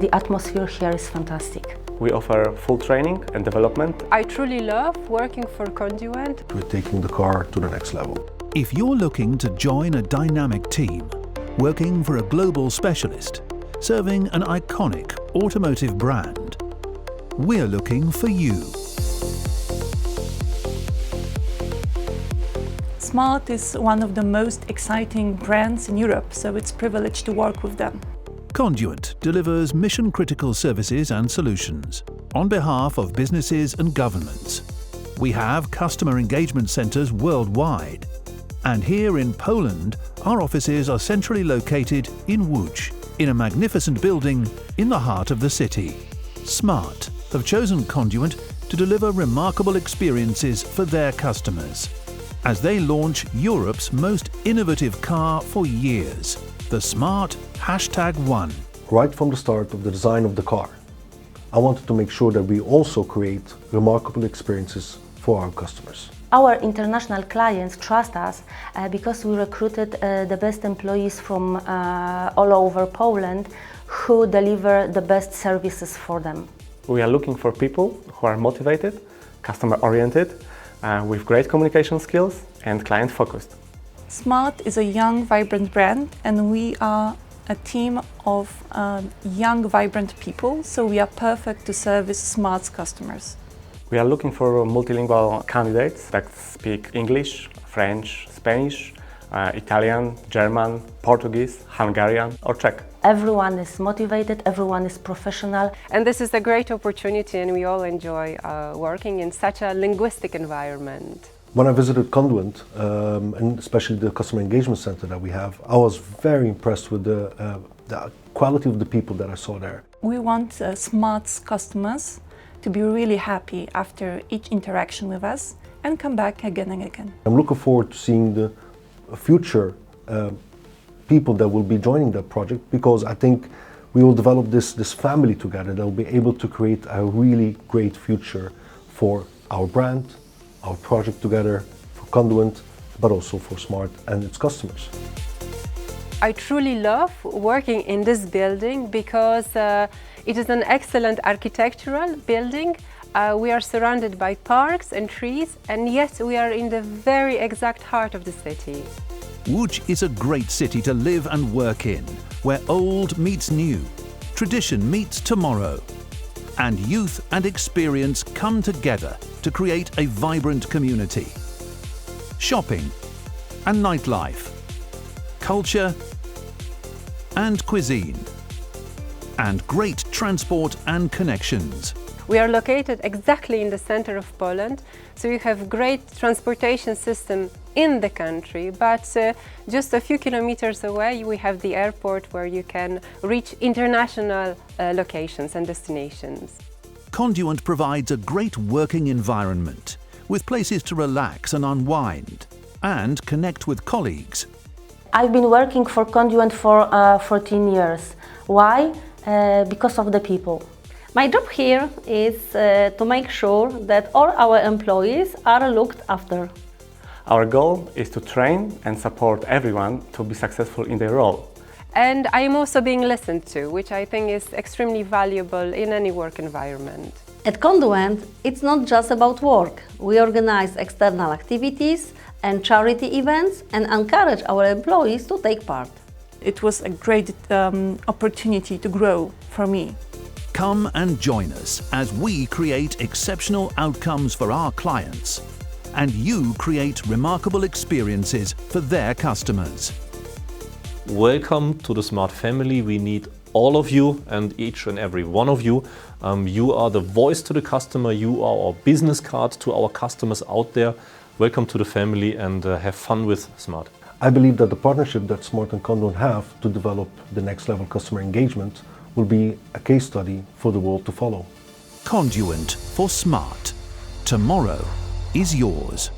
The atmosphere here is fantastic. We offer full training and development. I truly love working for Conduent. We're taking the car to the next level. If you're looking to join a dynamic team, working for a global specialist, serving an iconic automotive brand, we're looking for you. Smart is one of the most exciting brands in Europe, so it's a privilege to work with them. Conduent delivers mission-critical services and solutions on behalf of businesses and governments. We have customer engagement centres worldwide, and here in Poland, our offices are centrally located in Łódź, in a magnificent building in the heart of the city. Smart have chosen Conduent to deliver remarkable experiences for their customers as they launch Europe's most innovative car for years, the Smart #1. Right from the start of the design of the car, I wanted to make sure that we also create remarkable experiences for our customers. Our international clients trust us because we recruited the best employees from all over Poland who deliver the best services for them. We are looking for people who are motivated, customer-oriented, with great communication skills and client-focused. Smart is a young, vibrant brand, and we are a team of young, vibrant people, so we are perfect to service Smart's customers. We are looking for multilingual candidates that speak English, French, Spanish, Italian, German, Portuguese, Hungarian or Czech. Everyone is motivated, everyone is professional. And this is a great opportunity, and we all enjoy working in such a linguistic environment. When I visited Conduent, and especially the customer engagement center that we have, I was very impressed with the quality of the people that I saw there. We want Smart's customers to be really happy after each interaction with us and come back again and again. I'm looking forward to seeing the future people that will be joining that project, because I think we will develop this family together that will be able to create a really great future for our brand, our project together, for Conduent, but also for Smart and its customers. I truly love working in this building because it is an excellent architectural building. We are surrounded by parks and trees, and yet we are in the very exact heart of the city. Łódź is a great city to live and work in, where old meets new, tradition meets tomorrow, and youth and experience come together to create a vibrant community. Shopping and nightlife, culture and cuisine, and great transport and connections. We are located exactly in the center of Poland, so you have great transportation system in the country, but just a few kilometers away we have the airport where you can reach international locations and destinations. Conduent provides a great working environment with places to relax and unwind and connect with colleagues. I've been working for Conduent for 14 years. Why? Because of the people. My job here is to make sure that all our employees are looked after. Our goal is to train and support everyone to be successful in their role. And I am also being listened to, which I think is extremely valuable in any work environment. At Conduent, it's not just about work. We organize external activities and charity events and encourage our employees to take part. It was a great opportunity to grow for me. Come and join us as we create exceptional outcomes for our clients, and you create remarkable experiences for their customers. Welcome to the Smart family. We need all of you, and each and every one of you. You are the voice to the customer. You are our business card to our customers out there. Welcome to the family, and have fun with Smart. I believe that the partnership that Smart and Conduent have to develop the next level customer engagement will be a case study for the world to follow. Conduent for Smart. Tomorrow is yours.